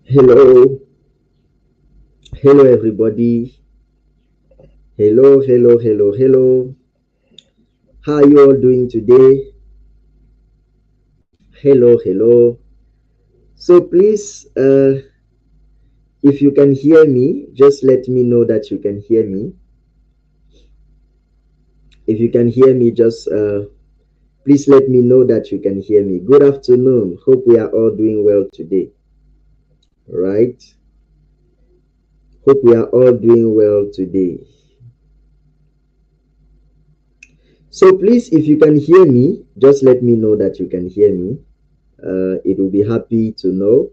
Hello, hello everybody. Hello, hello, hello, hello. How are you all doing today? Hello, hello. So please, if you can hear me, just let me know that you can hear me. If you can hear me, just please let me know that you can hear me. Good afternoon. Hope we are all doing well today. Right? Hope we are all doing well today. So please, if you can hear me, just let me know that you can hear me. It will be happy to know.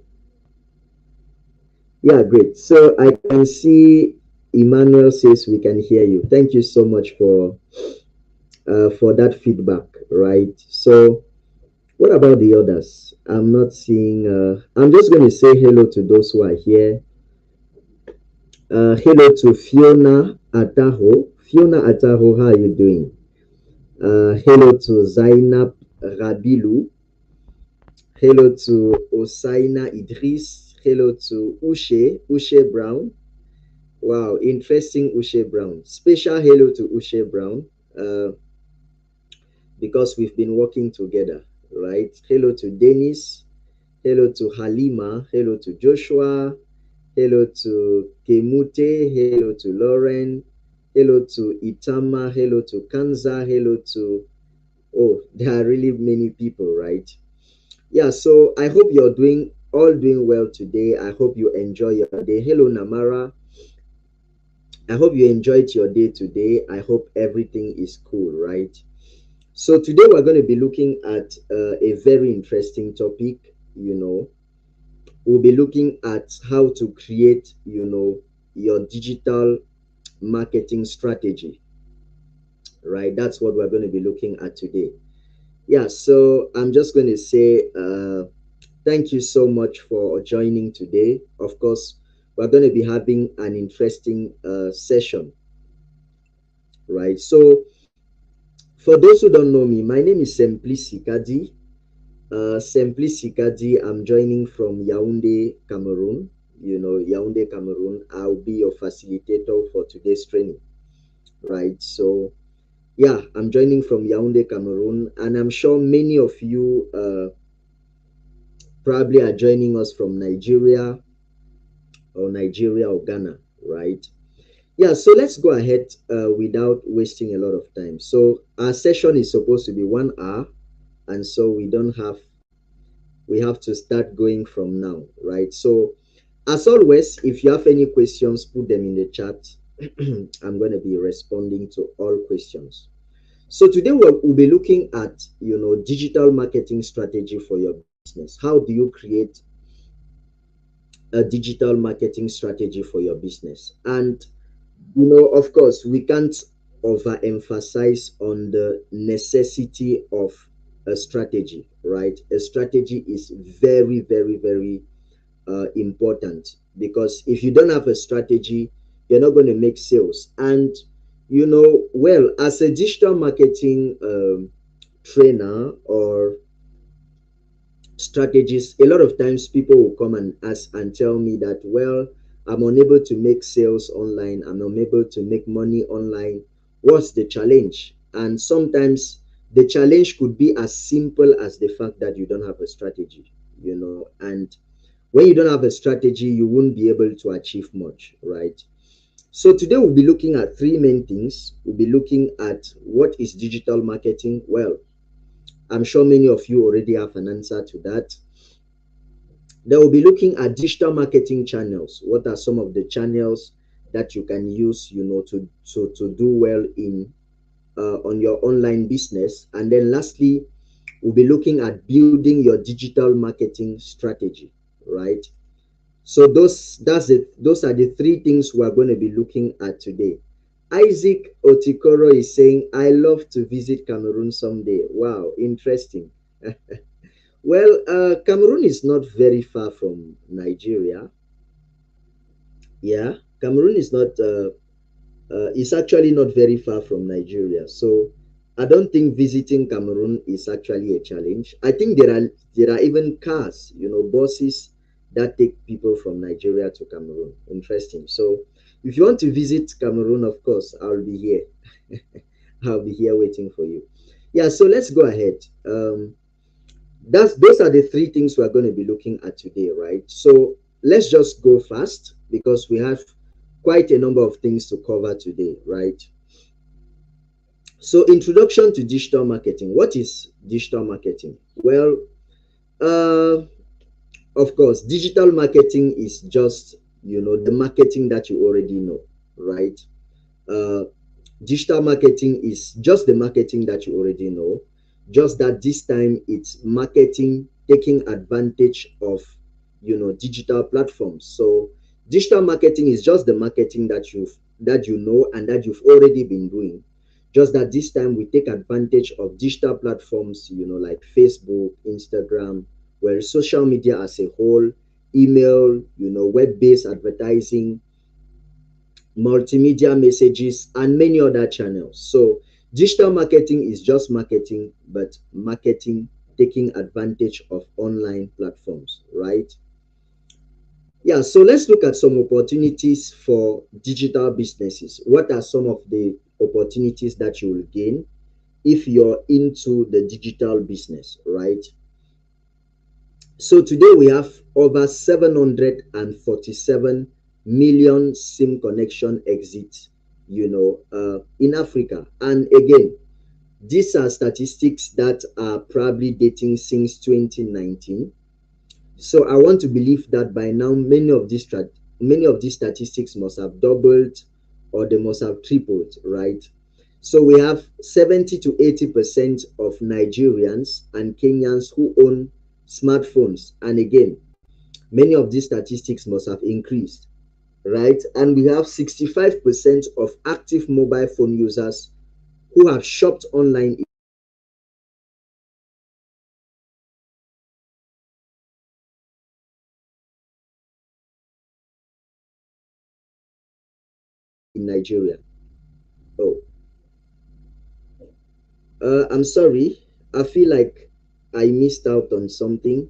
Yeah, great. So I can see Emmanuel says we can hear you. Thank you so much for that feedback. Right. So what about the others? I'm not seeing. I'm just going to say hello to those who are here. Hello to Fiona Ataho. Fiona Ataho, how are you doing? Hello to Zainab Rabilu. Hello to Osaina Idris. Hello to Ushe Brown. Wow, interesting Ushe Brown. Special hello to Ushe Brown because we've been working together, right? Hello to Dennis. Hello to Halima. Hello to Joshua. Hello to Kemute. Hello to Lauren. Hello to Itama. Hello to Kanza. Hello to, oh, there are really many people, right? Yeah, so I hope you're doing well today. I hope you enjoy your day. Hello, Namara. I hope you enjoyed your day today. I hope everything is cool, right? So today we're going to be looking at a very interesting topic. We'll be looking at how to create, your digital marketing strategy, right? That's what we're going to be looking at today. Yeah, so I'm just going to say thank you so much for joining today. Of course, we're going to be having an interesting session, right? So for those who don't know me, my name is Simplicity. Simplicity, I'm joining from Yaoundé, Cameroon. Yaoundé, Cameroon. I'll be your facilitator for today's training, right? So, yeah, I'm joining from Yaoundé, Cameroon, and I'm sure many of you probably are joining us from Nigeria or Ghana, right? Yeah, so let's go ahead without wasting a lot of time. So, our session is supposed to be 1 hour, and so we have to start going from now, right? So, as always, if you have any questions, put them in the chat. I'm going to be responding to all questions. So today we'll be looking at, digital marketing strategy for your business. How do you create a digital marketing strategy for your business? And, of course, we can't overemphasize on the necessity of a strategy, right? A strategy is very, very, very important, because if you don't have a strategy, you're not going to make sales. And well, as a digital marketing trainer or strategist, a lot of times people will come and ask and tell me that, well, I'm unable to make sales online, I'm unable to make money online. What's the challenge? And sometimes the challenge could be as simple as the fact that you don't have a strategy, and when you don't have a strategy, you won't be able to achieve much, right? So today we'll be looking at three main things. We'll be looking at what is digital marketing. Well, I'm sure many of you already have an answer to that. Then we'll be looking at digital marketing channels. What are some of the channels that you can use, to do well in on your online business? And then lastly, we'll be looking at building your digital marketing strategy, right? So those are the three things we're going to be looking at today. Isaac Otikoro is saying, I love to visit Cameroon someday. Wow, interesting. Well, Cameroon is not very far from Nigeria. Yeah, Cameroon is not. It's actually not very far from Nigeria. So I don't think visiting Cameroon is actually a challenge. I think there are even cars, buses that take people from Nigeria to Cameroon. Interesting. So if you want to visit Cameroon, of course, I'll be here. I'll be here waiting for you. Yeah, so let's go ahead. That's those are the three things we're going to be looking at today, right? So let's just go fast because we have quite a number of things to cover today, right? So introduction to digital marketing. What is digital marketing? Well, uh, of course, digital marketing is just, the marketing that you already know, right? Uh, Digital marketing is just the marketing that you already know, just that this time it's marketing taking advantage of, digital platforms. So digital marketing is just the marketing that you know and that you've already been doing, just that this time we take advantage of digital platforms, like Facebook, Instagram, where social media as a whole, email, web-based advertising, multimedia messages, and many other channels. So digital marketing is just marketing, but marketing taking advantage of online platforms, right? Yeah, so let's look at some opportunities for digital businesses. What are some of the opportunities that you will gain if you're into the digital business, right? So today we have over 747 million SIM connection exits, in Africa. And again, these are statistics that are probably dating since 2019. So I want to believe that by now many of these statistics must have doubled or they must have tripled, right? So we have 70 to 80% of Nigerians and Kenyans who own smartphones. And again, many of these statistics must have increased, right? And we have 65% of active mobile phone users who have shopped online in Nigeria. Oh, I'm sorry. I feel like I missed out on something.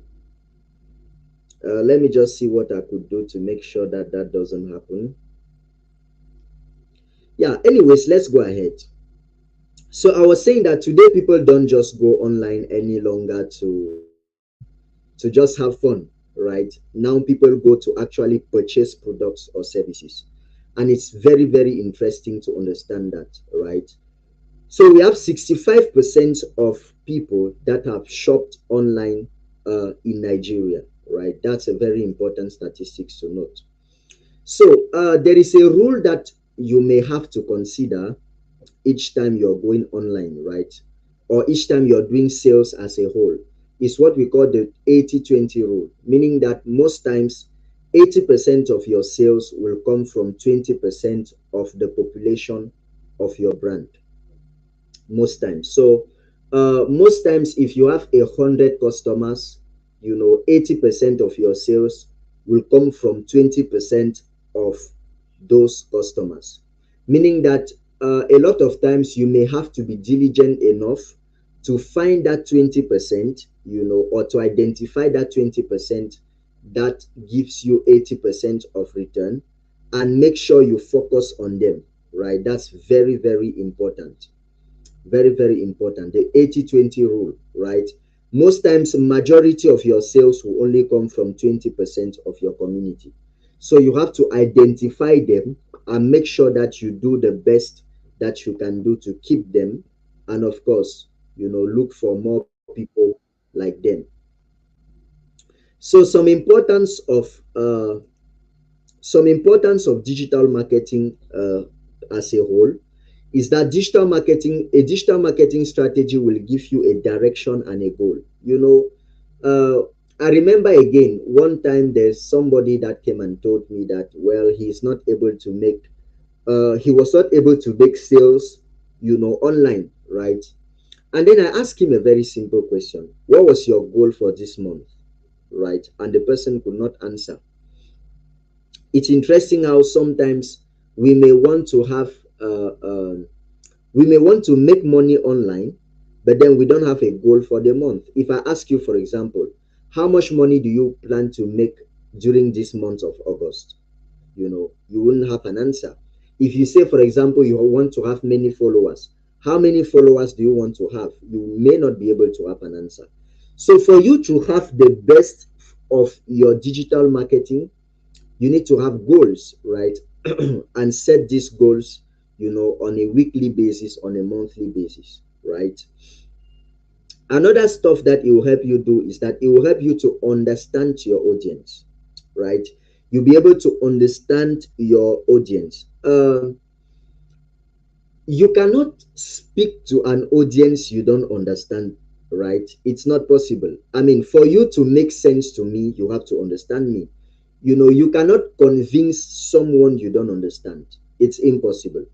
Let me just see what I could do to make sure that that doesn't happen. Yeah, anyways, let's go ahead. So I was saying that today people don't just go online any longer to just have fun, right? Now people go to actually purchase products or services. And it's very, very interesting to understand that, right? So we have 65% of people that have shopped online in Nigeria, right? That's a very important statistics to note. So there is a rule that you may have to consider each time you're going online, right? Or each time you're doing sales as a whole. Is what we call the 80-20 rule, meaning that most times 80% of your sales will come from 20% of the population of your brand. Most times. So most times if you have 100 customers, 80% of your sales will come from 20% of those customers, meaning that a lot of times you may have to be diligent enough to find that 20%, or to identify that 20% that gives you 80% of return, and make sure you focus on them, right? That's very, very important. Very, very important. The 80-20 rule, right? Most times majority of your sales will only come from 20% of your community. So you have to identify them and make sure that you do the best that you can do to keep them, and of course, look for more people like them. So some importance of digital marketing as a whole is that a digital marketing strategy will give you a direction and a goal. I remember again one time there's somebody that came and told me that, well, he was not able to make sales, online, right? And then I asked him a very simple question: what was your goal for this month, right? And the person could not answer. It's interesting how sometimes we may want to have we may want to make money online, but then we don't have a goal for the month. If I ask you, for example, how much money do you plan to make during this month of August? You wouldn't have an answer. If you say, for example, you want to have many followers, how many followers do you want to have? You may not be able to have an answer. So for you to have the best of your digital marketing, you need to have goals, right? And set these goals, on a weekly basis, on a monthly basis, right? Another stuff that it will help you do is that it will help you to understand your audience, right? You'll be able to understand your audience. You cannot speak to an audience you don't understand, right? It's not possible. I mean, for you to make sense to me, you have to understand me. You cannot convince someone you don't understand. It's impossible.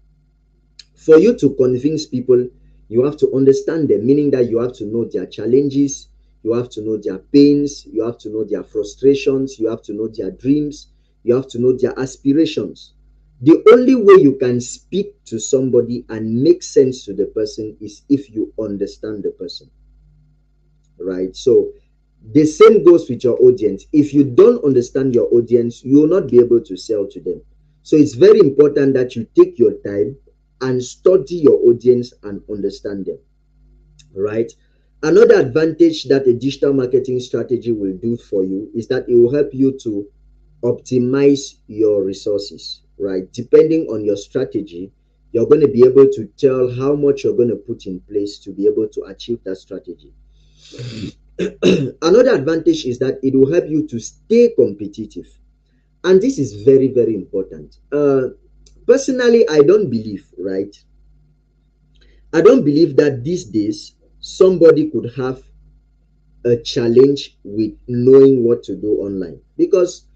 For you to convince people, you have to understand them, meaning that you have to know their challenges, you have to know their pains, you have to know their frustrations, you have to know their dreams, you have to know their aspirations. The only way you can speak to somebody and make sense to the person is if you understand the person, right? So the same goes with your audience. If you don't understand your audience, you will not be able to sell to them. So it's very important that you take your time and study your audience and understand them, right? Another advantage that a digital marketing strategy will do for you is that it will help you to optimize your resources, right? Depending on your strategy, you're going to be able to tell how much you're going to put in place to be able to achieve that strategy. Another advantage is that it will help you to stay competitive. And this is very, very important. Personally, I don't believe, right? I don't believe that these days somebody could have a challenge with knowing what to do online. Because,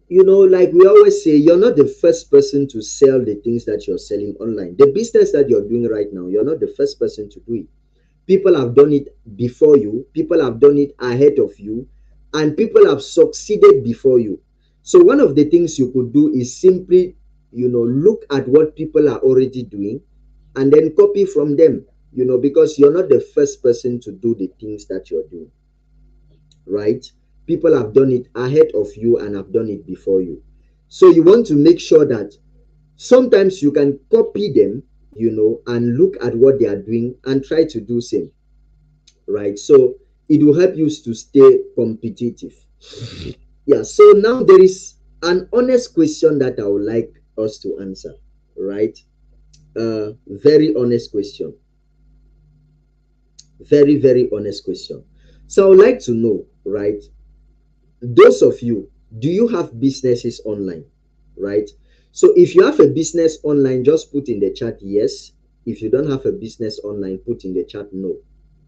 like we always say, you're not the first person to sell the things that you're selling online. The business that you're doing right now, you're not the first person to do it. People have done it before you, people have done it ahead of you, and people have succeeded before you. So one of the things you could do is simply, look at what people are already doing and then copy from them, because you're not the first person to do the things that you're doing, right? People have done it ahead of you and have done it before you. So you want to make sure that sometimes you can copy them, and look at what they are doing and try to do same, right? So it will help you to stay competitive. Yeah, so now there is an honest question that I would like us to answer, right? Very honest question. Very, very honest question. So I would like to know, right? Those of you, do you have businesses online, right? So if you have a business online, just put in the chat yes. If you don't have a business online, put in the chat no,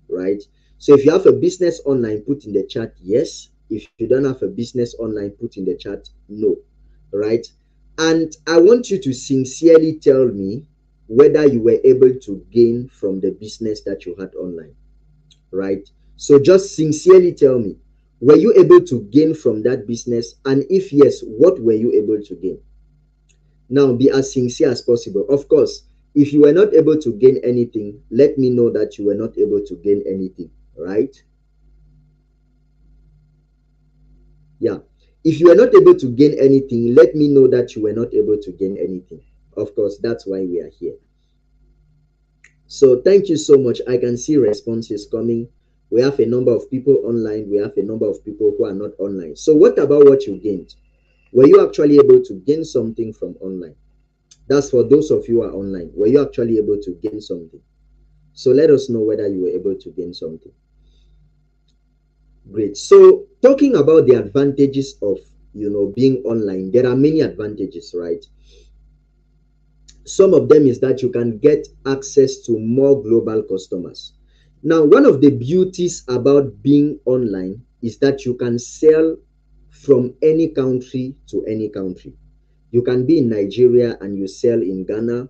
right? So if you have a business online, put in the chat yes. If you don't have a business online, put in the chat no, right? And I want you to sincerely tell me whether you were able to gain from the business that you had online, right? So just sincerely tell me, were you able to gain from that business? And if yes, what were you able to gain? Now, be as sincere as possible. Of course, if you were not able to gain anything, let me know that you were not able to gain anything, right? Yeah. If you were not able to gain anything, let me know that you were not able to gain anything. Of course, that's why we are here. So thank you so much. I can see responses coming. We have a number of people online. We have a number of people who are not online. So what about what you gained? Were you actually able to gain something from online? That's for those of you who are online. Were you actually able to gain something? So let us know whether you were able to gain something. Great. So talking about the advantages of being online, there are many advantages, right? Some of them is that you can get access to more global customers. Now, one of the beauties about being online is that you can sell from any country to any country. You can be in Nigeria and you sell in Ghana,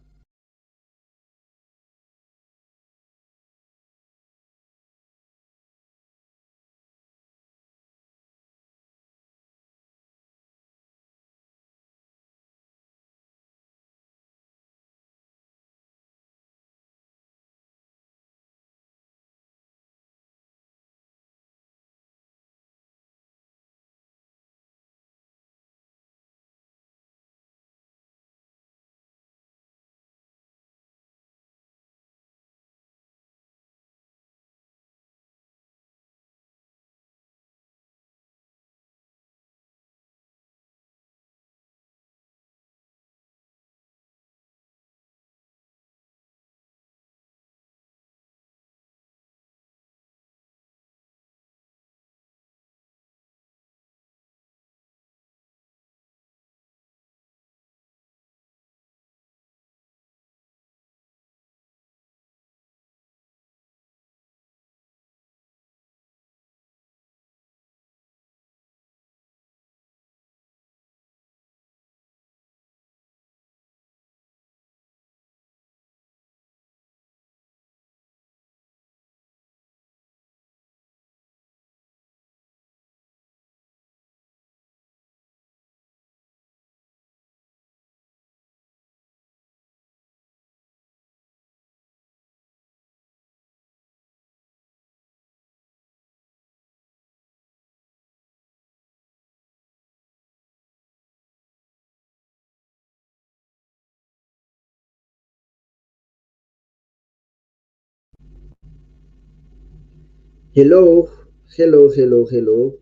Hello, hello.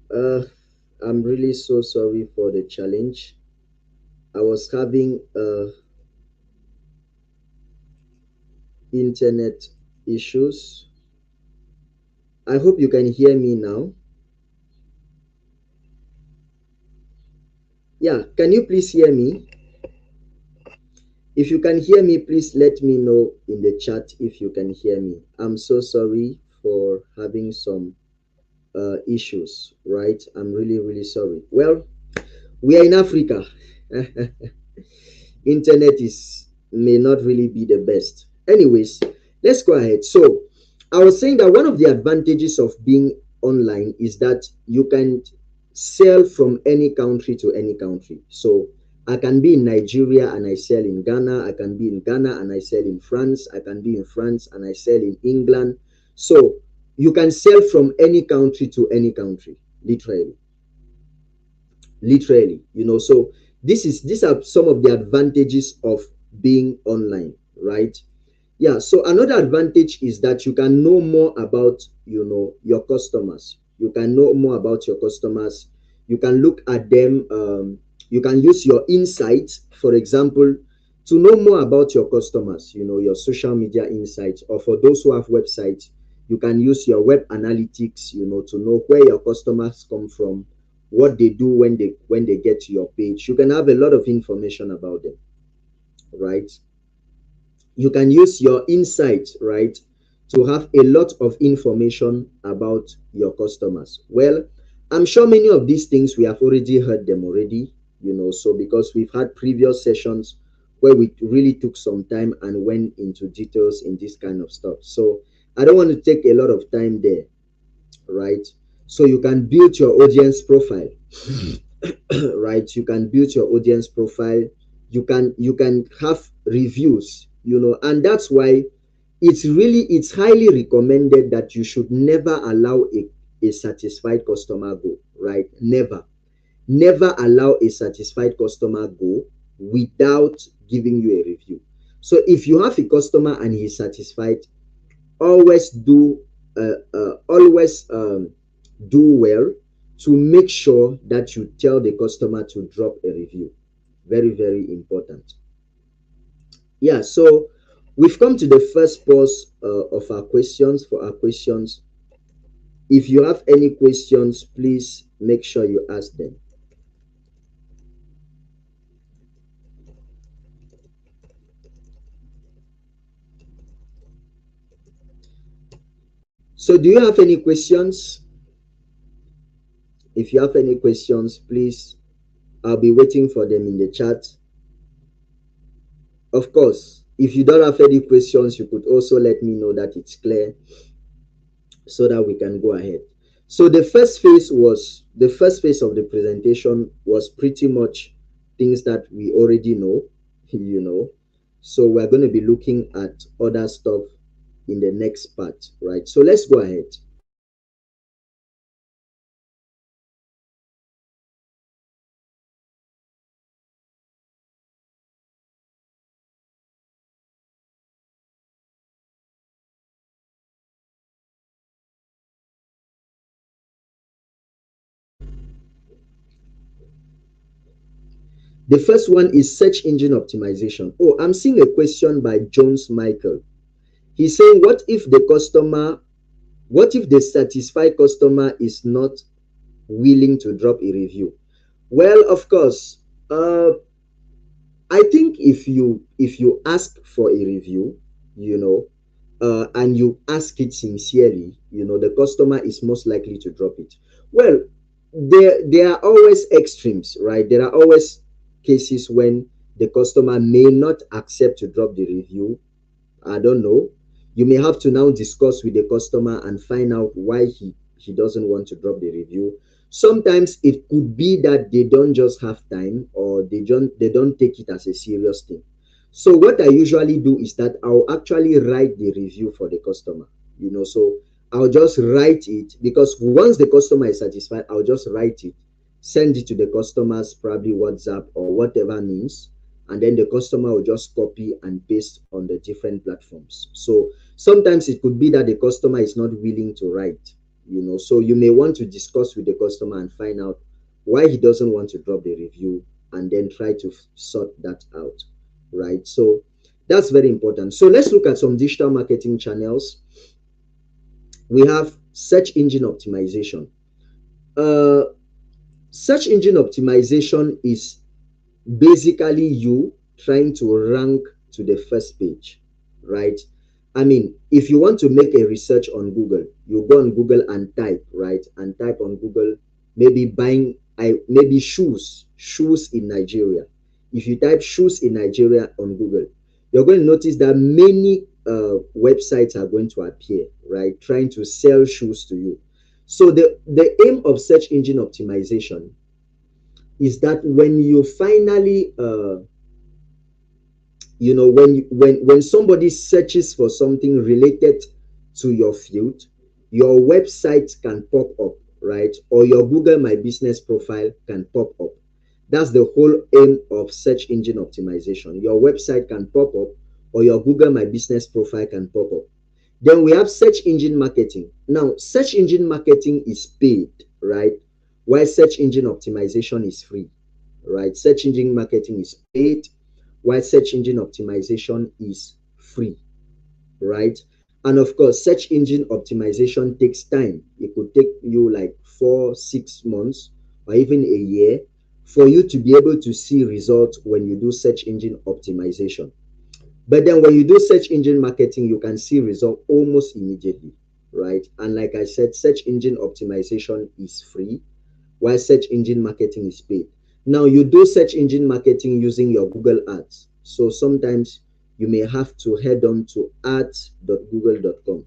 Uh, I'm really so sorry for the challenge. I was having internet issues. I hope you can hear me now. Yeah, can you please hear me? If you can hear me, please let me know in the chat if you can hear me. I'm so sorry for having some issues, right? I'm really sorry. Well, we are in Africa. Internet is may not really be the best. Anyways, let's go ahead. So I was saying that one of the advantages of being online is that you can sell from any country to any country. So I can be in Nigeria and I sell in Ghana. I can be in Ghana and I sell in France. I can be in France and I sell in England. So you can sell from any country to any country, literally. So these are some of the advantages of being online, right? Yeah, so another advantage is that you can know more about your customers. You can know more about your customers. You can look at them. You can use your insights, for example, to know more about your customers, your social media insights, or for those who have websites, you can use your web analytics, to know where your customers come from, what they do when they get to your page. You can have a lot of information about them, right? You can use your insights, right, to have a lot of information about your customers. Well, I'm sure many of these things we have already heard them already, so because we've had previous sessions where we really took some time and went into details in this kind of stuff. So I don't want to take a lot of time there, right? So you can build your audience profile. Right, you can build your audience profile. You can have reviews, and that's why it's highly recommended that you should never allow a satisfied customer go, right? Never allow a satisfied customer go without giving you a review. So if you have a customer and he's satisfied, always do well to make sure that you tell the customer to drop a review. Very important. Yeah, so we've come to the first pause of our questions. For our questions, if you have any questions, please make sure you ask them. So do you have any questions? If you have any questions, please, I'll be waiting for them in the chat. Of course, if you don't have any questions, you could also let me know that it's clear so that we can go ahead. So the first phase of the presentation was pretty much things that we already know, you know. So we're going to be looking at other stuff in the next part, right? So let's go ahead. The first one is search engine optimization. Oh, I'm seeing a question by Jones Michael. He's saying, what if the satisfied customer is not willing to drop a review? Well, of course, I think if you ask for a review, you know, and you ask it sincerely, the customer is most likely to drop it. Well, there are always extremes, right? There are always cases when the customer may not accept to drop the review. I don't know. You may have to now discuss with the customer and find out why he doesn't want to drop the review. Sometimes it could be that they don't just have time, or they don't take it as a serious thing. So what I usually do is that I'll actually write the review for the customer. So I'll just write it, because once the customer is satisfied, I'll just write it, send it to the customers, probably WhatsApp or whatever means, and then the customer will just copy and paste on the different platforms. So Sometimes it could be that the customer is not willing to write, so you may want to discuss with the customer and find out why he doesn't want to drop the review, and then try to sort that out, right? So that's very important. So let's look at some digital marketing channels. We have search engine optimization. uh Search engine optimization is basically you trying to rank to the first page, right? I mean, if you want to make a research on Google, you go on Google and type, right? And type on Google, maybe maybe shoes in Nigeria. If you type shoes in Nigeria on Google, you're going to notice that many websites are going to appear, right? Trying to sell shoes to you. So the aim of search engine optimization is that when you finally when somebody searches for something related to your field, your website can pop up, right? Or your Google My Business profile can pop up. That's the whole aim of search engine optimization. Your website can pop up, or your Google My Business profile can pop up. Then we have search engine marketing. Now, search engine marketing is paid, right? While search engine optimization is free, right? Search engine marketing is paid, while search engine optimization is free, right? And of course, search engine optimization takes time. It could take you like 4 6 months or even a year for you to be able to see results when you do search engine optimization. But then when you do search engine marketing, you can see result almost immediately, right? And like I said, search engine optimization is free, while search engine marketing is paid. Now, you do search engine marketing using your Google Ads. So sometimes you may have to head on to ads.google.com.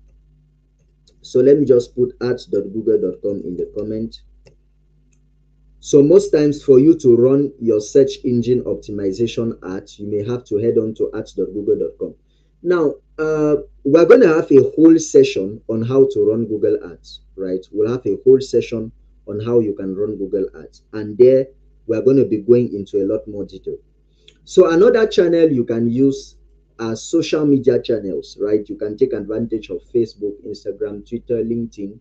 So let me just put ads.google.com in the comment. So most times for you to run your search engine optimization ads, you may have to head on to ads.google.com. Now, we're going to have a whole session on how to run Google Ads, right? We'll have a whole session on how you can run Google Ads. And there, we're going to be going into a lot more detail. So another channel you can use are social media channels, right? You can take advantage of Facebook, Instagram, Twitter, LinkedIn,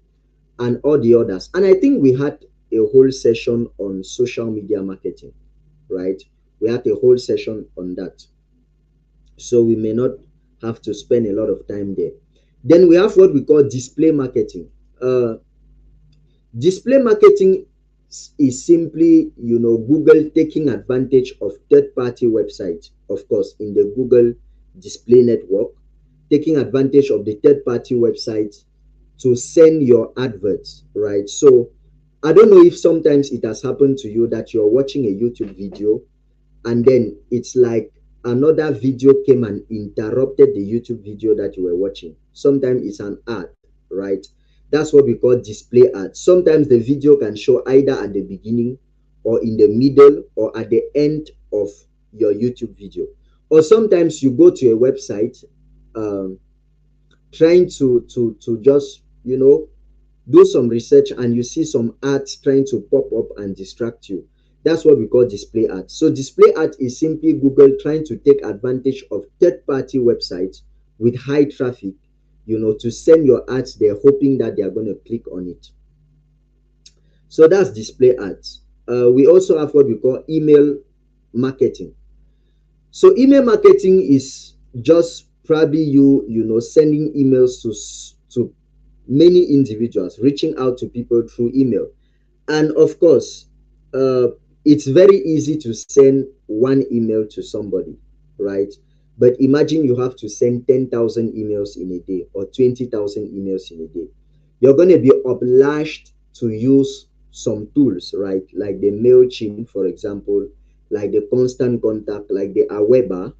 and all the others. And I think we had a whole session on social media marketing, right? We had a whole session on that. So we may not have to spend a lot of time there. Then we have what we call display marketing. Display marketing is simply, Google taking advantage of third-party websites, of course, in the Google display network, taking advantage of the third-party websites to send your adverts, right? So I don't know if sometimes it has happened to you that you're watching a YouTube video and then it's like another video came and interrupted the YouTube video that you were watching. Sometimes it's an ad, right? That's what we call display ads. Sometimes the video can show either at the beginning or in the middle or at the end of your YouTube video. Or sometimes you go to a website um, trying to just do some research and you see some ads trying to pop up and distract you. That's what we call display ads. So display ads is simply Google trying to take advantage of third-party websites with high traffic, to send your ads there, hoping that they are going to click on it. So that's display ads. We also have what we call email marketing. So email marketing is just probably sending emails to many individuals, reaching out to people through email. And of course, it's very easy to send one email to somebody, right? But imagine you have to send 10,000 emails in a day or 20,000 emails in a day. You're going to be obliged to use some tools, right? Like the MailChimp, for example, like the Constant Contact, like the Aweber.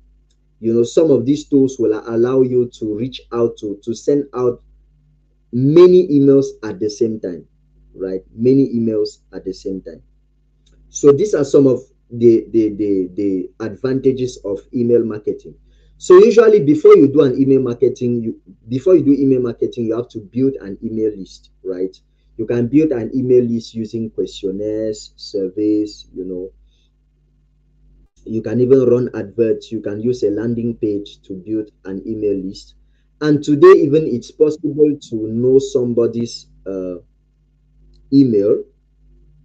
Some of these tools will allow you to reach out to send out many emails at the same time, right? Many emails at the same time. So these are some of the advantages of email marketing. So usually before you do email marketing, you have to build an email list, right? You can build an email list using questionnaires, surveys. You can even run adverts. You can use a landing page to build an email list. And today, even it's possible to know somebody's email.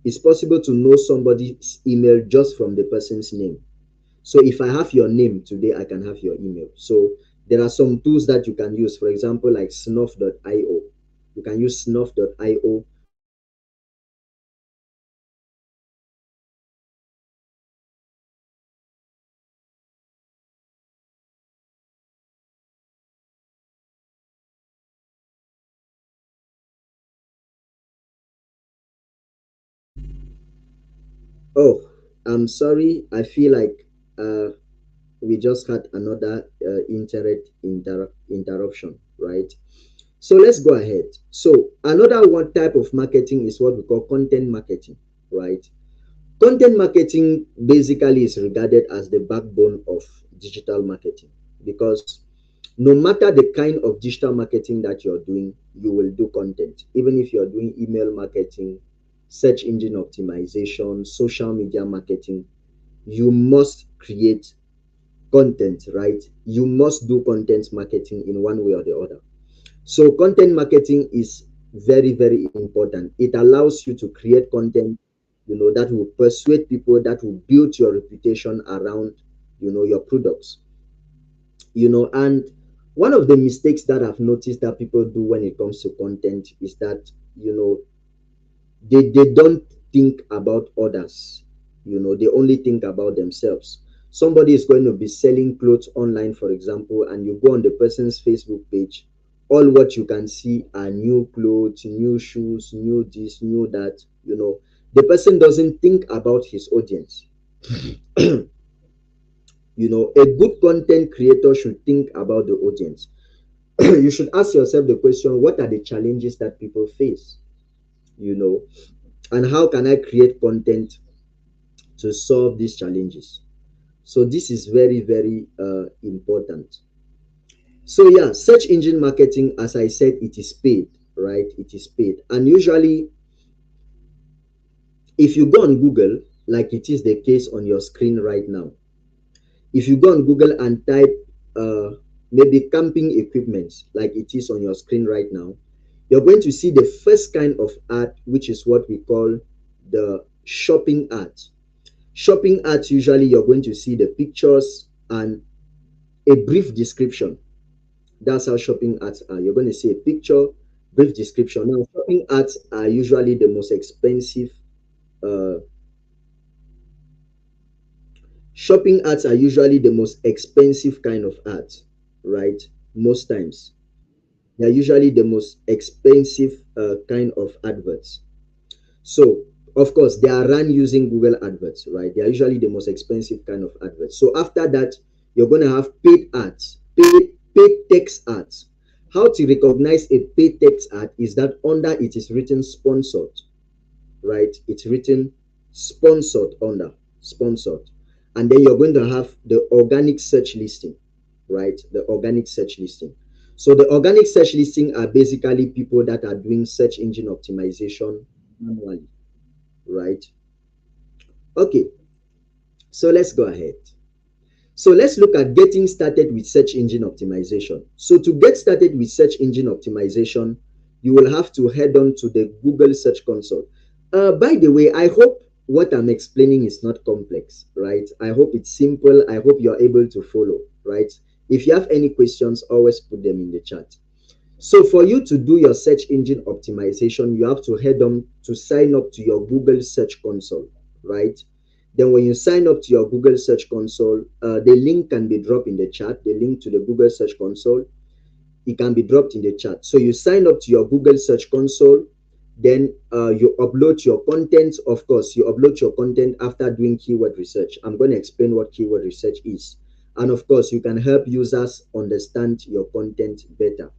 It's possible to know somebody's email just from the person's name. So if I have your name today, I can have your email. So there are some tools that you can use, for example, like snuff.io. You can use snuff.io. Oh, I'm sorry. I feel like we just had another interruption, right? So let's go ahead. So another one type of marketing is what we call content marketing, right? Content marketing basically is regarded as the backbone of digital marketing because no matter the kind of digital marketing that you're doing, you will do content. Even if you're doing email marketing, search engine optimization, social media marketing, you must create content, right? You must do content marketing in one way or the other. So content marketing is very, very important. It allows you to create content, that will persuade people, that will build your reputation around, your products. And one of the mistakes that I've noticed that people do when it comes to content is that, they don't think about others. They only think about themselves. Somebody is going to be selling clothes online, for example, and you go on the person's Facebook page. All what you can see are new clothes, new shoes, new this, new that. The person doesn't think about his audience. A good content creator should think about the audience. You should ask yourself the question, what are the challenges that people face? you know and how can I create content to solve these challenges? So this is very, very important. So yeah, search engine marketing, as I said, it is paid, right? It is paid. And usually, if you go on Google, like it is the case on your screen right now, if you go on Google and type uh, maybe camping equipment, like it is on your screen right now, you're going to see the first kind of ad, which is what we call the shopping ad. Shopping ads, usually you're going to see the pictures and a brief description. That's how shopping ads are. You're going to see a picture, brief description. Now, shopping ads are usually the most expensive. Uh, Shopping ads are usually the most expensive kind of ads, right? Most times, they are usually the most expensive kind of adverts. So, of course, they are run using Google adverts, right? They are usually the most expensive kind of adverts. So after that, you're going to have paid ads, paid text ads. How to recognize a paid text ad is that under it is written sponsored, right? It's written sponsored under sponsored. And then you're going to have the organic search listing, right? The organic search listing. So the organic search listing are basically people that are doing search engine optimization manually, right? Okay, so let's go ahead. So let's look at getting started with search engine optimization. So to get started with search engine optimization, you will have to head on to the Google Search Console. By the way, I hope what I'm explaining is not complex, right? I hope it's simple. I hope you're able to follow, right? If you have any questions, always put them in the chat. So for you to do your search engine optimization, you have to head on to sign up to your Google Search Console, right? Then when you sign up to your Google Search Console, the link can be dropped in the chat. The link to the Google Search Console, it can be dropped in the chat. So you sign up to your Google Search Console, then you upload your content. Of course, you upload your content after doing keyword research. I'm going to explain what keyword research is. And of course, you can help users understand your content better,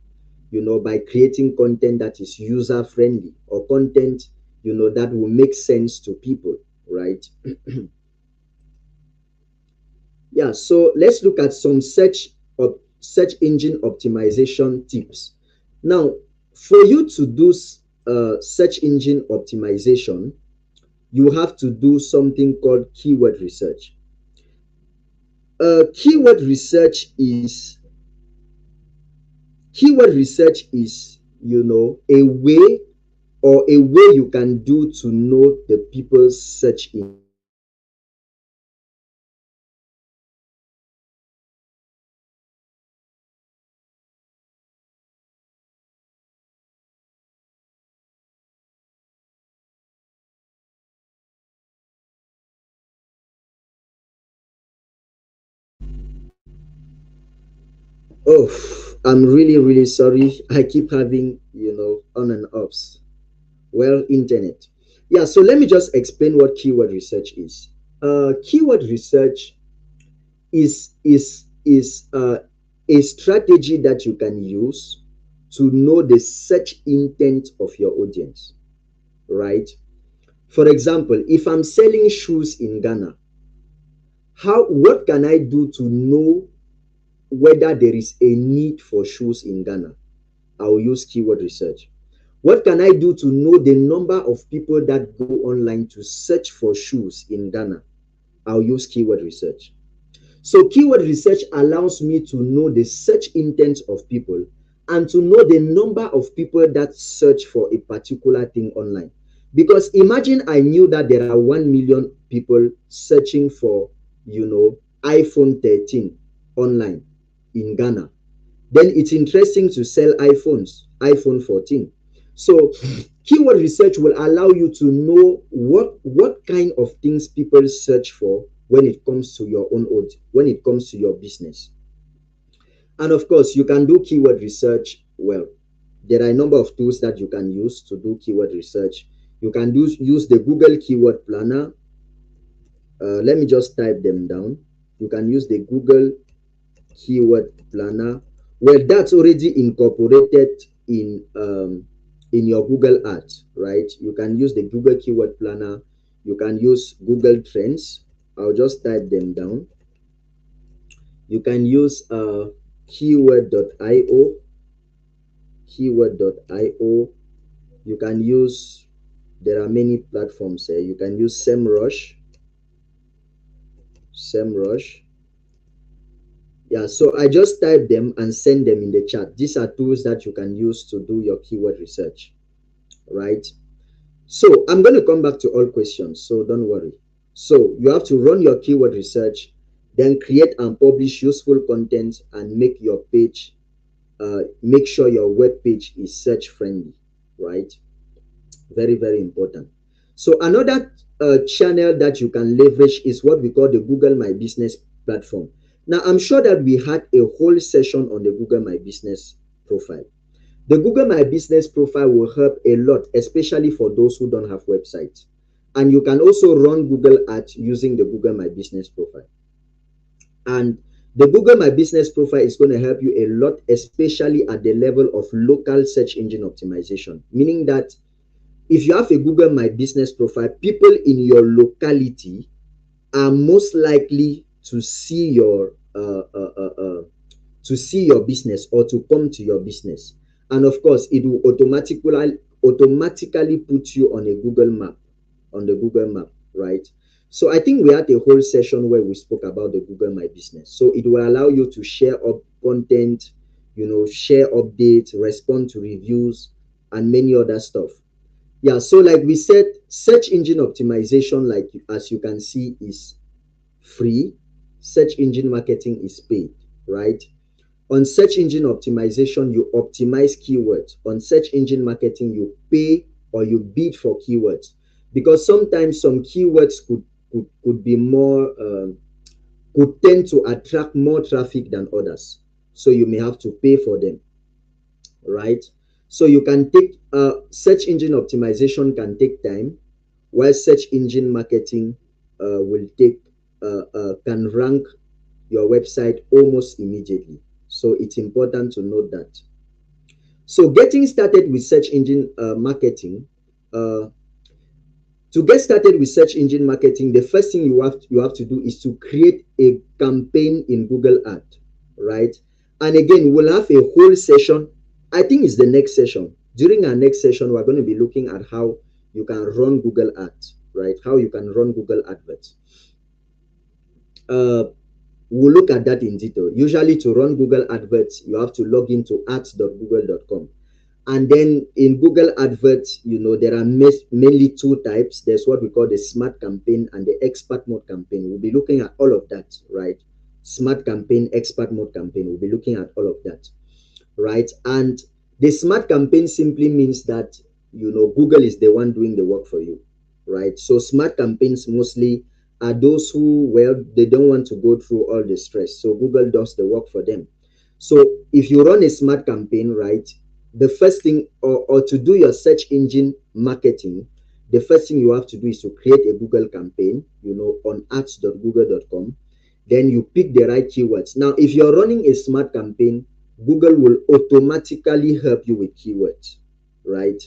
by creating content that is user friendly or content, that will make sense to people, right? Yeah, so let's look at some search engine optimization tips. Now, for you to do search engine optimization, you have to do something called keyword research. Keyword research Keyword research is, a way or a way you can do to know the people's search intent. So you can use keyword research Oh, I'm really, really sorry. I keep having, on and offs. Well, internet. Yeah, so let me just explain what keyword research is. Keyword research is a strategy that you can use to know the search intent of your audience, right? For example, if I'm selling shoes in Ghana, what can I do to know whether there is a need for shoes in Ghana? I'll use keyword research. What can I do to know the number of people that go online to search for shoes in Ghana? I'll use keyword research. So, keyword research allows me to know the search intent of people and to know the number of people that search for a particular thing online. Because imagine I knew that there are 1 million people searching for, iPhone 13 online in Ghana, then it's interesting to sell iPhone 14. So keyword research will allow you to know what kind of things people search for when it comes to your own audience, when it comes to your business. And of course, you can do keyword research well. There are a number of tools that you can use to do keyword research. You can use the Google Keyword Planner. Let me just type them down. You can use the Google Keyword Planner. Well, that's already incorporated in your Google Ads, right? You can use the Google Keyword Planner. You can use Google Trends. I'll just type them down. You can use keyword.io, keyword.io. You can use, there are many platforms here. You can use SEMrush. Yeah, so I just type them and send them in the chat. These are tools that you can use to do your keyword research, right? So I'm going to come back to all questions, so don't worry. So you have to run your keyword research, then create and publish useful content and make sure your web page is search friendly, right? Very, very important. So another channel that you can leverage is what we call the Google My Business platform. Now, I'm sure that we had a whole session on the Google My Business profile. The Google My Business profile will help a lot, especially for those who don't have websites. And you can also run Google Ads using the Google My Business profile. And the Google My Business profile is going to help you a lot, especially at the level of local search engine optimization, meaning that if you have a Google My Business profile, people in your locality are most likely to see your business or to come to your business. And of course, it will automatically put you on a Google map, on the Google map, right? So I think we had a whole session where we spoke about the Google My Business. So it will allow you to share up content, share updates, respond to reviews, and many other stuff. Yeah, so like we said, search engine optimization, like as you can see, is free. Search engine marketing is paid, right? On search engine optimization, you optimize keywords. On search engine marketing, you pay or you bid for keywords, because sometimes some keywords could be more could tend to attract more traffic than others, so you may have to pay for them, right? So you can take search engine optimization can take time, while search engine marketing will take can rank your website almost immediately. So it's important to note that. So getting started with search engine marketing, uh, to get started with search engine marketing, the first thing you have to do is to create a campaign in Google Ad, right? And again, we'll have a whole session. I think it's the next session. During our next session, we're going to be looking at how you can run Google Ads, right? How you can run Google Adverts. Uh, We'll look at that in detail. Usually, to run Google adverts, you have to log into ads.google.com. And then in Google adverts, there are mainly two types. There's what we call the smart campaign and the expert mode campaign. We'll be looking at all of that, right? Smart campaign, expert mode campaign. We'll be looking at all of that, right? And the smart campaign simply means that, Google is the one doing the work for you, right? So smart campaigns mostly are those who, well, they don't want to go through all the stress. So Google does the work for them. So if you run a smart campaign, right, the first thing, or to do your search engine marketing, the first thing you have to do is to create a Google campaign, on ads.google.com. Then you pick the right keywords. Now, if you're running a smart campaign, Google will automatically help you with keywords, right?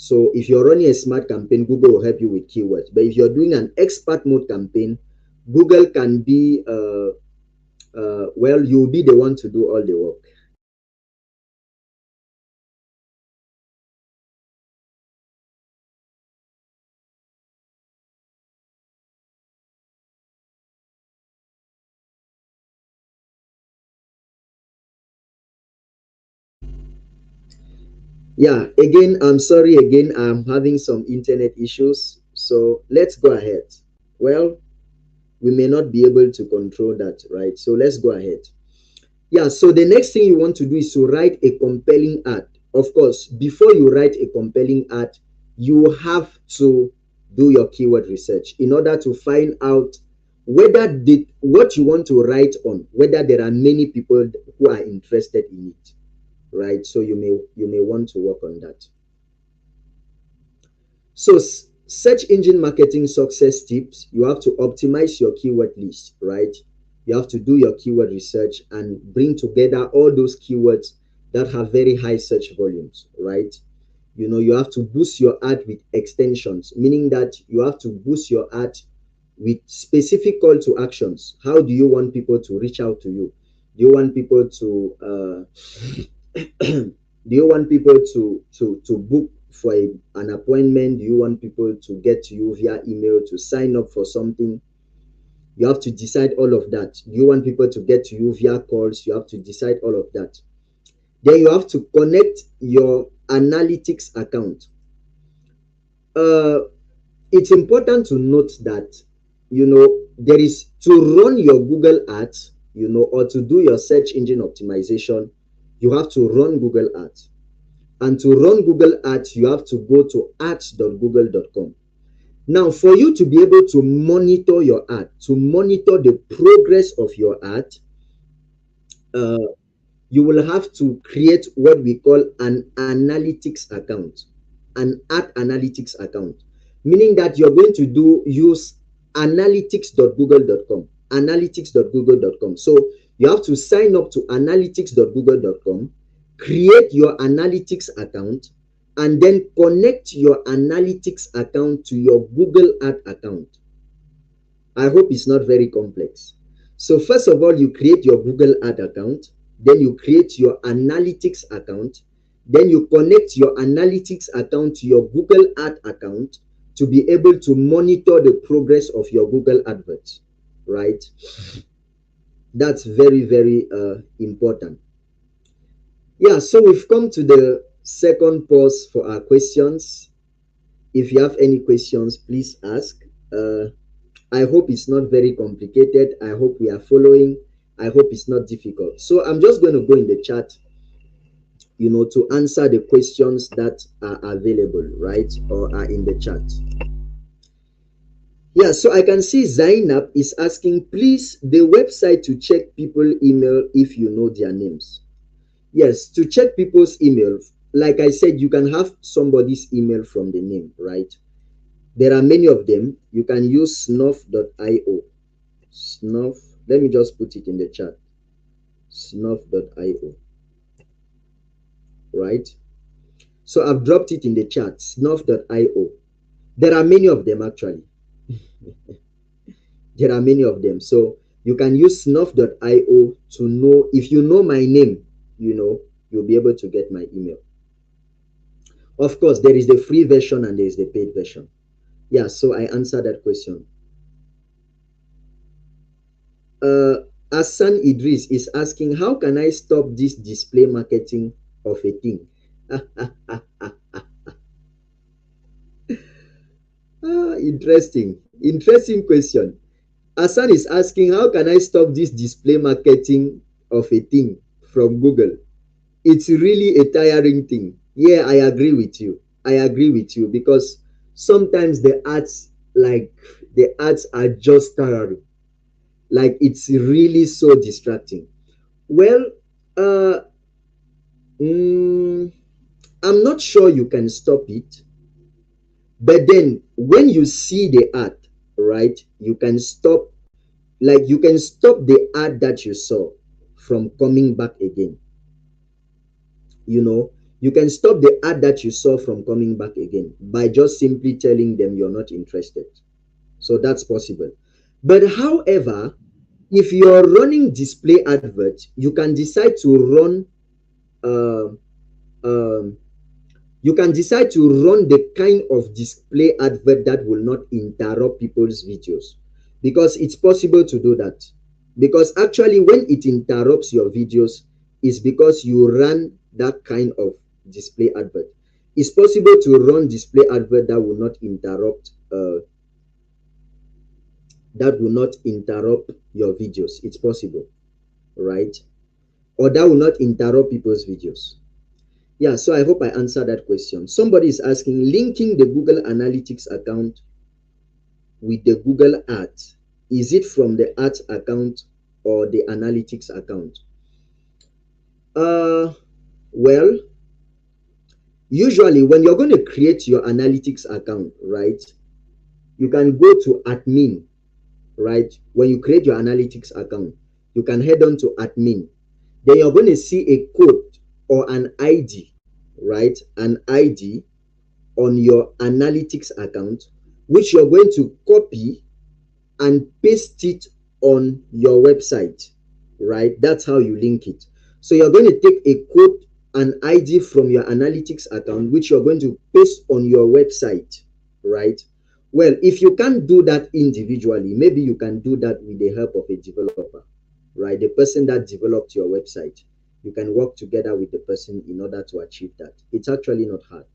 So if you're running a smart campaign, Google will help you with keywords. But if you're doing an expert mode campaign, Google can be, well, you'll be the one to do all the work. Yeah, again, I'm sorry again, I'm having some internet issues. So let's go ahead. Well, we may not be able to control that, right? So let's go ahead. Yeah, so the next thing you want to do is to write a compelling ad. Of course, before you write a compelling ad, you have to do your keyword research in order to find out whether what you want to write on, whether there are many people who are interested in it, right? So you may want to work on that. So search engine marketing success tips, you have to optimize your keyword list, right? You have to do your keyword research and bring together all those keywords that have very high search volumes, right? You have to boost your ad with extensions, meaning that you have to boost your ad with specific call to actions. How do you want people to reach out to you? Do you want people to do you want people to book for an appointment? Do you want people to get to you via email to sign up for something? You have to decide all of that. Do you want people to get to you via calls? You have to decide all of that. Then you have to connect your analytics account. uh it's important to note that, there is, to run your Google ads, or to do your search engine optimization, you have to run Google ads. And to run Google ads, you have to go to ads.google.com. Now, for you to be able to monitor your ad, to monitor the progress of your ad, uh, you will have to create what we call an analytics account, an ad analytics account, meaning that you're going to use analytics.google.com, analytics.google.com. So you have to sign up to analytics.google.com, create your analytics account, and then connect your analytics account to your Google ad account. I hope it's not very complex. So first of all, you create your Google ad account, then you create your analytics account, then you connect your analytics account to your Google ad account to be able to monitor the progress of your Google adverts, right? That's very, very important. Yeah, so we've come to the second pause for our questions. If you have any questions, please ask. I hope it's not very complicated. I hope we are following. I hope it's not difficult. So I'm just going to go in the chat, to answer the questions that are available, right? Or are in the chat. Yeah, so I can see Zainab is asking, please, the website to check people email if you know their names. Yes, to check people's email, like I said, you can have somebody's email from the name, right? There are many of them. You can use snuff.io. Snuff, let me just put it in the chat. Snuff.io, right? So I've dropped it in the chat. Snuff.io. There are many of them actually. There are many of them. So you can use snuff.io to know, if you know my name, you'll be able to get my email. Of course, there is the free version and there is the paid version. Yeah, so I answered that question. Hassan Idris is asking, how can I stop this display marketing of a thing? Interesting question. Hassan is asking, how can I stop this display marketing of a thing from Google? It's really a tiring thing. Yeah, I agree with you. I agree with you because sometimes the ads are just tiring. Like it's really so distracting. Well, uh, mm, I'm not sure you can stop it, but then when you see the ad, right, you can stop the ad that you saw from coming back again. You know, you can stop the ad that you saw from coming back again by just simply telling them you're not interested. So that's possible. But however, if you're running display adverts, you can decide to run uh, um, you can decide to run the kind of display advert that will not interrupt people's videos, because it's possible to do that. Because actually when it interrupts your videos is because you ran that kind of display advert. It's possible to run display advert that will not interrupt your videos. It's possible, right? Or that will not interrupt people's videos. Yeah, so I hope I answered that question. Somebody is asking, linking the Google Analytics account with the Google Ads, is it from the Ads account or the Analytics account? Uh, well, usually when you're going to create your Analytics account, right, you can go to admin, right? When you create your Analytics account, you can head on to admin. Then you're going to see a code or an ID, right? An ID on your Analytics account, which you're going to copy and paste it on your website, right? That's how you link it. So you're going to take a code and ID from your Analytics account, which you're going to paste on your website, right? Well, if you can't do that individually, maybe you can do that with the help of a developer, right? The person that developed your website. You can work together with the person in order to achieve that. It's actually not hard.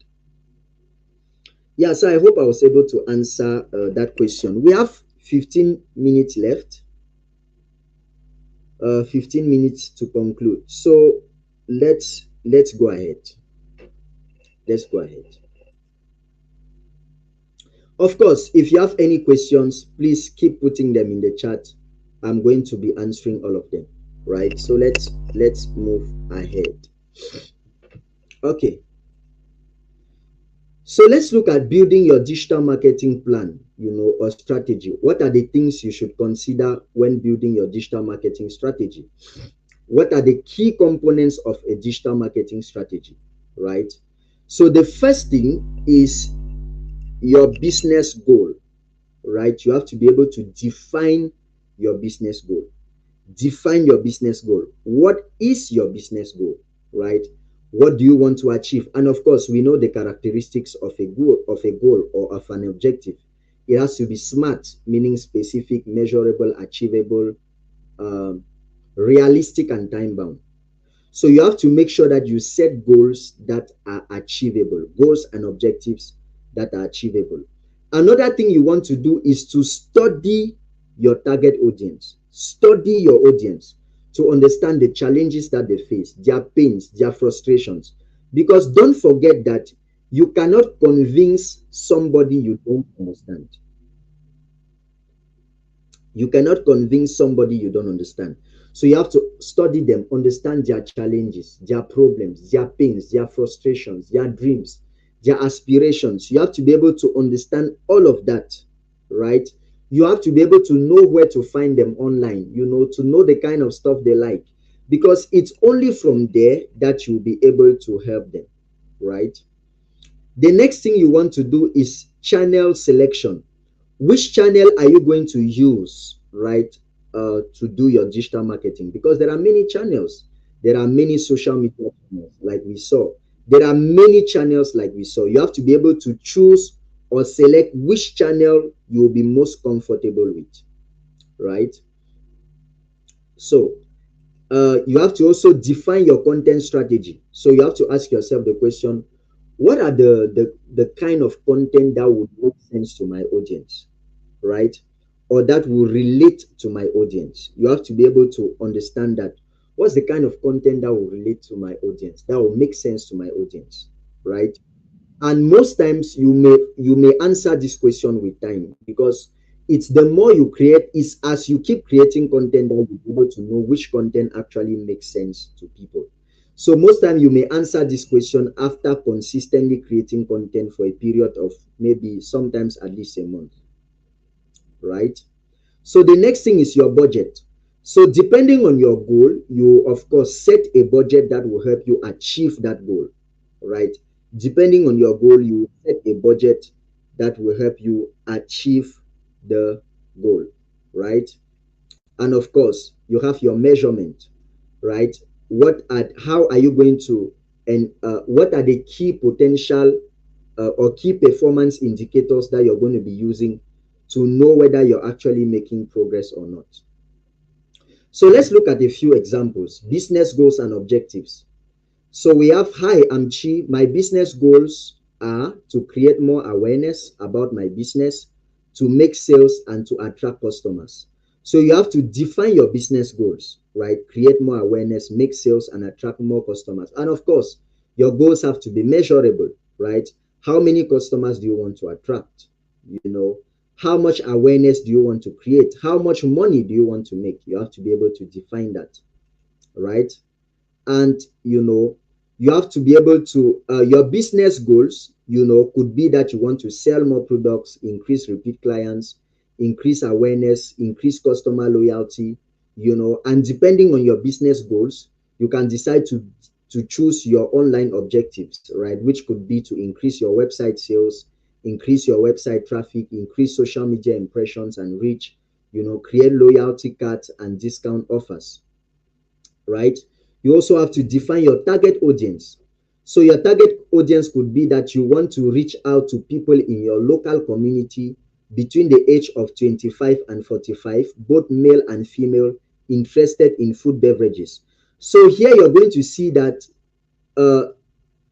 Yeah, so I hope I was able to answer that question. We have 15 minutes left. 15 minutes to conclude. So let's go ahead. Let's go ahead. Of course, if you have any questions, please keep putting them in the chat. I'm going to be answering all of them. Right? So let's move ahead. Okay. So let's look at building your digital marketing plan, or strategy. What are the things you should consider when building your digital marketing strategy? What are the key components of a digital marketing strategy, right? So the first thing is your business goal, right? You have to be able to define your business goal. Define your business goal. What is your business goal, right? What do you want to achieve? And of course, we know the characteristics of a goal or of an objective. It has to be SMART, meaning specific, measurable, achievable, um, realistic, and time bound. So you have to make sure that you set goals that are achievable, goals and objectives that are achievable. Another thing you want to do is to study your target audience. Study your audience to understand the challenges that they face, their pains, their frustrations. Because don't forget that you cannot convince somebody you don't understand. You cannot convince somebody you don't understand. So you have to study them, understand their challenges, their problems, their pains, their frustrations, their dreams, their aspirations. You have to be able to understand all of that, right? You have to be able to know where to find them online, to know the kind of stuff they like, because it's only from there that you'll be able to help them, right? The next thing you want to do is channel selection. Which channel are you going to use, right, to do your digital marketing? Because there are many channels. There are many social media channels, like we saw. There are many channels, like we saw. You have to be able to choose or select which channel you will be most comfortable with, right? So you have to also define your content strategy. So you have to ask yourself the question, what are the kind of content that would make sense to my audience, right? Or that will relate to my audience. You have to be able to understand that what's the kind of content that will relate to my audience, that will make sense to my audience, right? And most times you may answer this question with time, because it's the more you create, is as you keep creating content that you'll be able to know which content actually makes sense to people. So most time you may answer this question after consistently creating content for a period of maybe sometimes at least a month, right? So the next thing is your budget. So depending on your goal, you of course set a budget that will help you achieve that goal, right? Depending on your goal, you set a budget that will help you achieve the goal, right? And of course, you have your measurement, right? How are you going to, and what are the key potential or key performance indicators that you're going to be using to know whether you're actually making progress or not. So let's look at a few examples. Business goals and objectives. So we have, hi, I'm Chi. My business goals are to create more awareness about my business, to make sales, and to attract customers. So you have to define your business goals, right? Create more awareness, make sales, and attract more customers. And of course, your goals have to be measurable, right? How many customers do you want to attract? You know, how much awareness do you want to create? How much money do you want to make? You have to be able to define that, right? And you have to be able to your business goals could be that you want to sell more products, increase repeat clients, increase awareness, increase customer loyalty, and depending on your business goals, you can decide to choose your online objectives, right, which could be to increase your website sales, increase your website traffic, increase social media impressions and reach, create loyalty cards and discount offers, right? You also have to define your target audience. So your target audience could be that you want to reach out to people in your local community between the age of 25 and 45, both male and female, interested in food beverages. So here you're going to see that uh,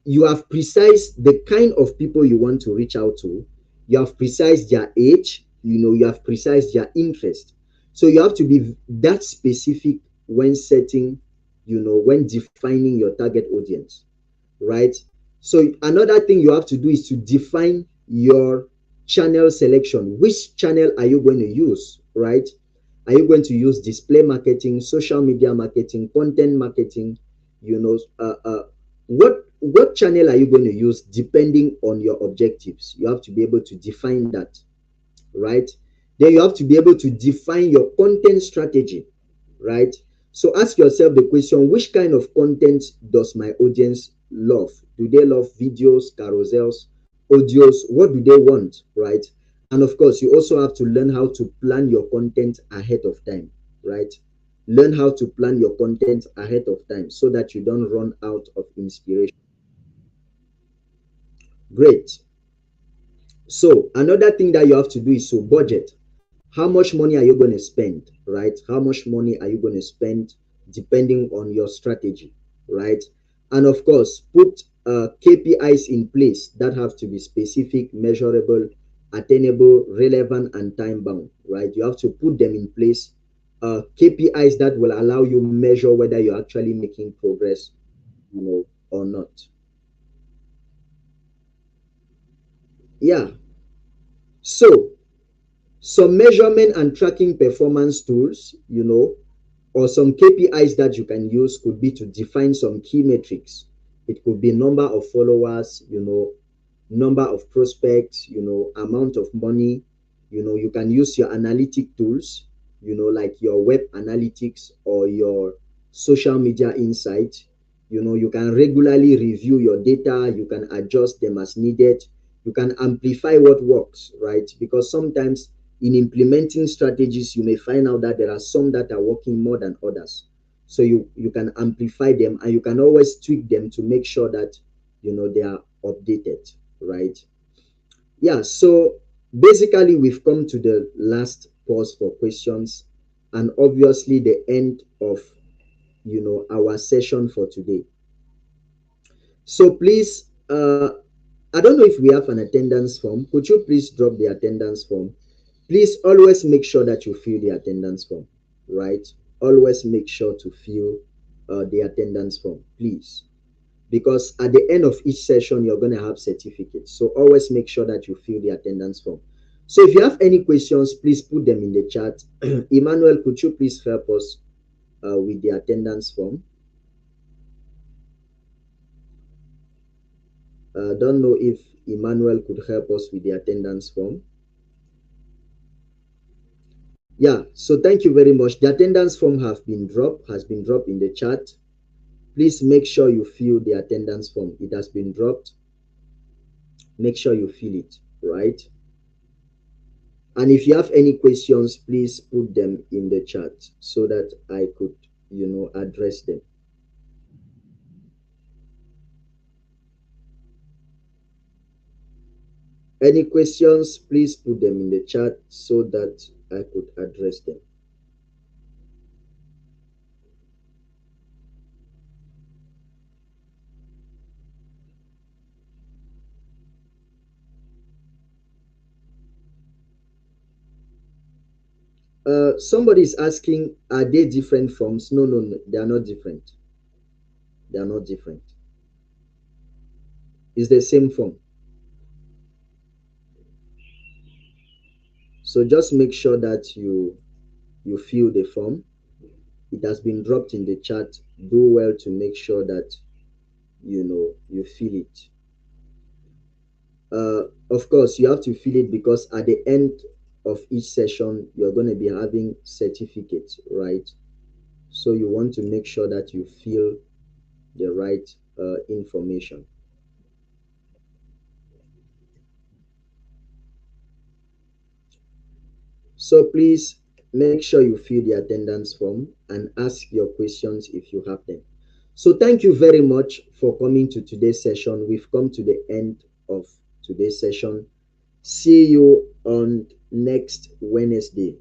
you have precise the kind of people you want to reach out to. You have precise their age, you have precise their interest. So you have to be that specific when setting, when defining your target audience, right? So another thing you have to do is to define your channel selection. Which channel are you going to use, right? Are you going to use display marketing, social media marketing, content marketing? You know, what channel are you going to use depending on your objectives? You have to be able to define that, right? Then you have to be able to define your content strategy, right? So ask yourself the question, which kind of content does my audience love? Do they love videos, carousels, audios? What do they want, right? And of course, you also have to learn how to plan your content ahead of time, right? Learn how to plan your content ahead of time so that you don't run out of inspiration. Great. So another thing that you have to do is to budget. How much money are you going to spend, right? How much money are you going to spend depending on your strategy, right? And of course, put KPIs in place that have to be specific, measurable, attainable, relevant, and time bound, right? You have to put them in place. KPIs that will allow you measure whether you're actually making progress, or not. Yeah. So some measurement and tracking performance tools, or some KPIs that you can use could be to define some key metrics. It could be number of followers, number of prospects, amount of money. You can use your analytic tools, like your web analytics or your social media insight. You can regularly review your data, you can adjust them as needed, you can amplify what works, right? Because sometimes in implementing strategies, you may find out that there are some that are working more than others. So you can amplify them and you can always tweak them to make sure that they are updated, right? Yeah, so basically we've come to the last pause for questions. and obviously the end of our session for today. So please, I don't know if we have an attendance form. Could you please drop the attendance form? Please always make sure that you fill the attendance form, right? Always make sure to fill the attendance form, please. Because at the end of each session, you're going to have certificates. So always make sure that you fill the attendance form. So if you have any questions, please put them in the chat. Emmanuel, could you please help us with the attendance form? Don't know if Emmanuel could help us with the attendance form. Yeah, so thank you very much. The attendance form has been dropped in the chat. Please make sure you fill the attendance form. It has been dropped. Make sure you fill it, right? And if you have any questions, please put them in the chat so that I could, address them. Any questions, please put them in the chat so that I could address them. Somebody is asking, are they different forms? No, no, no, they are not different. They are not different. It's the same form. So just make sure that you fill the form. It has been dropped in the chat. Do well to make sure that you fill it. Of course, you have to fill it because at the end of each session, you're going to be having certificates, right? So you want to make sure that you fill the right information. So please make sure you fill the attendance form and ask your questions if you have them. So thank you very much for coming to today's session. We've come to the end of today's session. See you on next Wednesday.